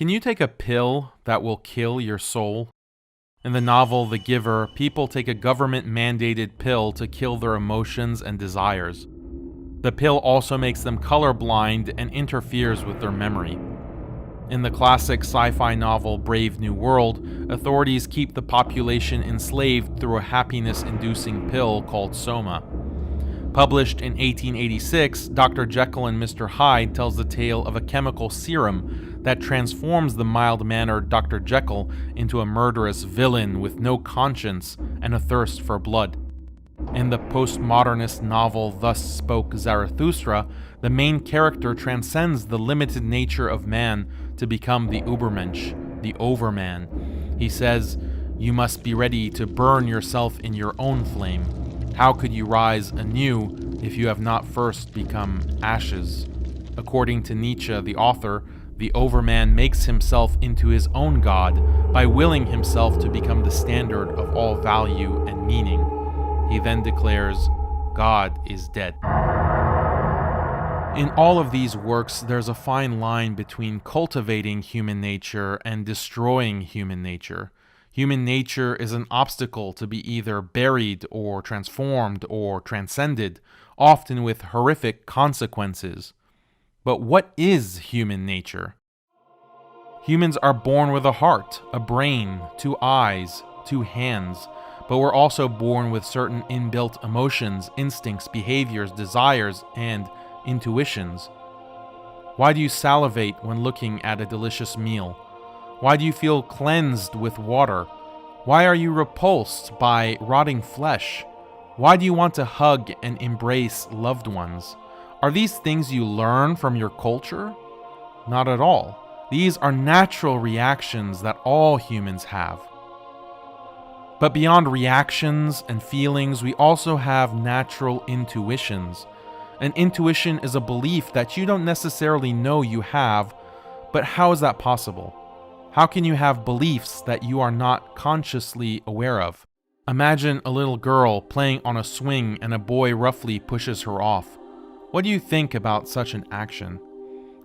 Can you take a pill that will kill your soul? In the novel The Giver, people take a government-mandated pill to kill their emotions and desires. The pill also makes them colorblind and interferes with their memory. In the classic sci-fi novel Brave New World, authorities keep the population enslaved through a happiness-inducing pill called Soma. Published in 1886, Dr. Jekyll and Mr. Hyde tells the tale of a chemical serum that transforms the mild-mannered Dr. Jekyll into a murderous villain with no conscience and a thirst for blood. In the postmodernist novel Thus Spoke Zarathustra, the main character transcends the limited nature of man to become the Übermensch, the Overman. He says, "You must be ready to burn yourself in your own flame. How could you rise anew if you have not first become ashes?" According to Nietzsche, the author, the Overman makes himself into his own god by willing himself to become the standard of all value and meaning. He then declares, "God is dead." In all of these works, there's a fine line between cultivating human nature and destroying human nature. Human nature is an obstacle to be either buried or transformed or transcended, often with horrific consequences. But what is human nature? Humans are born with a heart, a brain, 2 eyes, 2 hands, but we're also born with certain inbuilt emotions, instincts, behaviors, desires, and intuitions. Why do you salivate when looking at a delicious meal? Why do you feel cleansed with water? Why are you repulsed by rotting flesh? Why do you want to hug and embrace loved ones? Are these things you learn from your culture? Not at all. These are natural reactions that all humans have. But beyond reactions and feelings, we also have natural intuitions. An intuition is a belief that you don't necessarily know you have, but how is that possible? How can you have beliefs that you are not consciously aware of? Imagine a little girl playing on a swing and a boy roughly pushes her off. What do you think about such an action?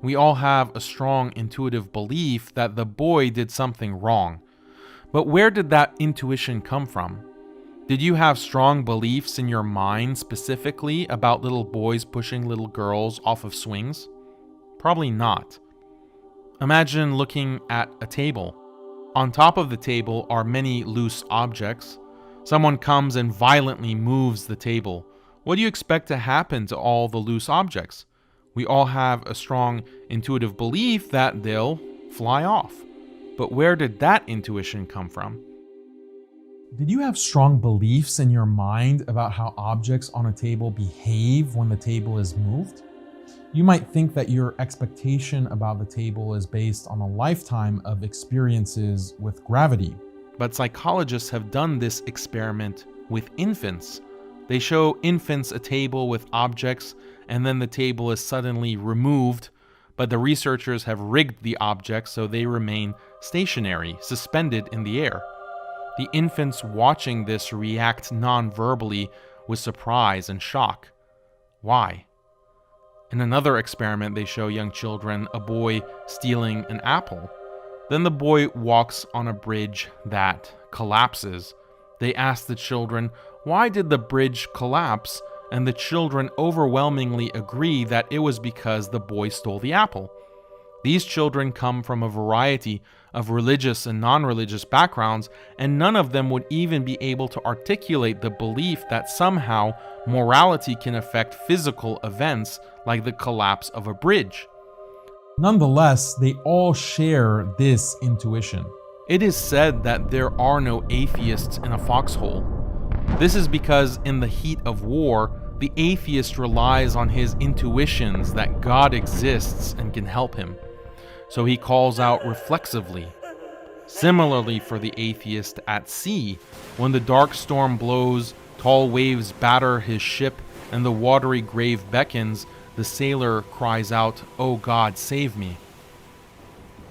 We all have a strong intuitive belief that the boy did something wrong. But where did that intuition come from? Did you have strong beliefs in your mind specifically about little boys pushing little girls off of swings? Probably not. Imagine looking at a table. On top of the table are many loose objects. Someone comes and violently moves the table. What do you expect to happen to all the loose objects? We all have a strong intuitive belief that they'll fly off. But where did that intuition come from? Did you have strong beliefs in your mind about how objects on a table behave when the table is moved? You might think that your expectation about the table is based on a lifetime of experiences with gravity. But psychologists have done this experiment with infants. They show infants a table with objects, and then the table is suddenly removed, but the researchers have rigged the objects so they remain stationary, suspended in the air. The infants watching this react non-verbally with surprise and shock. Why? In another experiment, they show young children a boy stealing an apple. Then the boy walks on a bridge that collapses. They ask the children, why did the bridge collapse? And the children overwhelmingly agree that it was because the boy stole the apple. These children come from a variety of religious and non-religious backgrounds, and none of them would even be able to articulate the belief that somehow morality can affect physical events like the collapse of a bridge. Nonetheless, they all share this intuition. It is said that there are no atheists in a foxhole. This is because in the heat of war, the atheist relies on his intuitions that God exists and can help him. So he calls out reflexively. Similarly for the atheist at sea, when the dark storm blows, tall waves batter his ship, and the watery grave beckons, the sailor cries out, "Oh God, save me."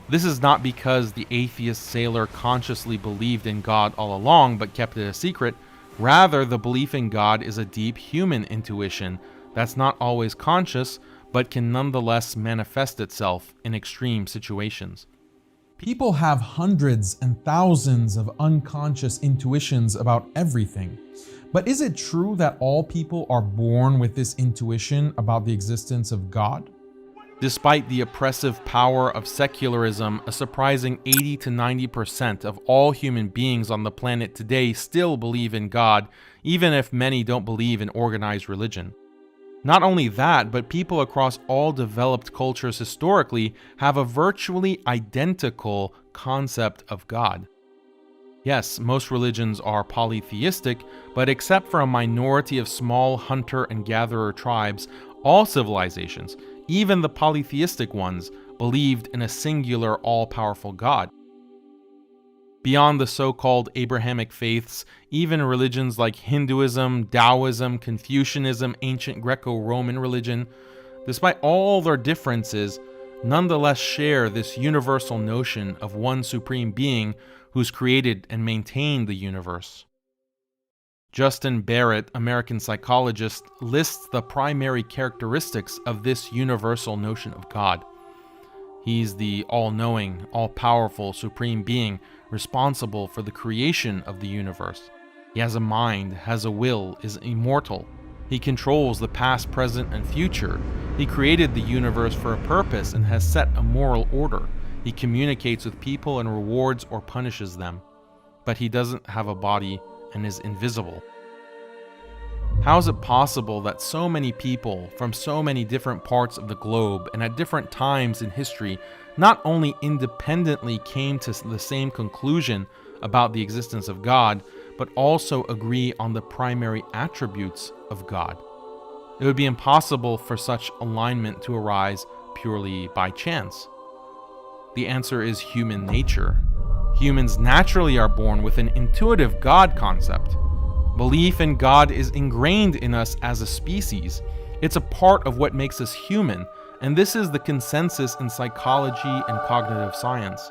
This is not because the atheist sailor consciously believed in God all along but kept it a secret. Rather, the belief in God is a deep human intuition that's not always conscious, but can nonetheless manifest itself in extreme situations. People have hundreds and thousands of unconscious intuitions about everything. But is it true that all people are born with this intuition about the existence of God? Despite the oppressive power of secularism, a surprising 80 to 90% of all human beings on the planet today still believe in God, even if many don't believe in organized religion. Not only that, but people across all developed cultures historically have a virtually identical concept of God. Yes, most religions are polytheistic, but except for a minority of small hunter and gatherer tribes, all civilizations, even the polytheistic ones, believed in a singular all-powerful God. Beyond the so-called Abrahamic faiths, even religions like Hinduism, Taoism, Confucianism, ancient Greco-Roman religion, despite all their differences, nonetheless share this universal notion of one supreme being who's created and maintained the universe. Justin Barrett, American psychologist, lists the primary characteristics of this universal notion of God. He's the all-knowing, all-powerful, supreme being responsible for the creation of the universe. He has a mind, has a will, is immortal. He controls the past, present, and future. He created the universe for a purpose and has set a moral order. He communicates with people and rewards or punishes them. But he doesn't have a body and is invisible. How is it possible that so many people from so many different parts of the globe and at different times in history not only independently came to the same conclusion about the existence of God, but also agree on the primary attributes of God? It would be impossible for such alignment to arise purely by chance. The answer is human nature. Humans naturally are born with an intuitive God concept. Belief in God is ingrained in us as a species. It's a part of what makes us human, and this is the consensus in psychology and cognitive science.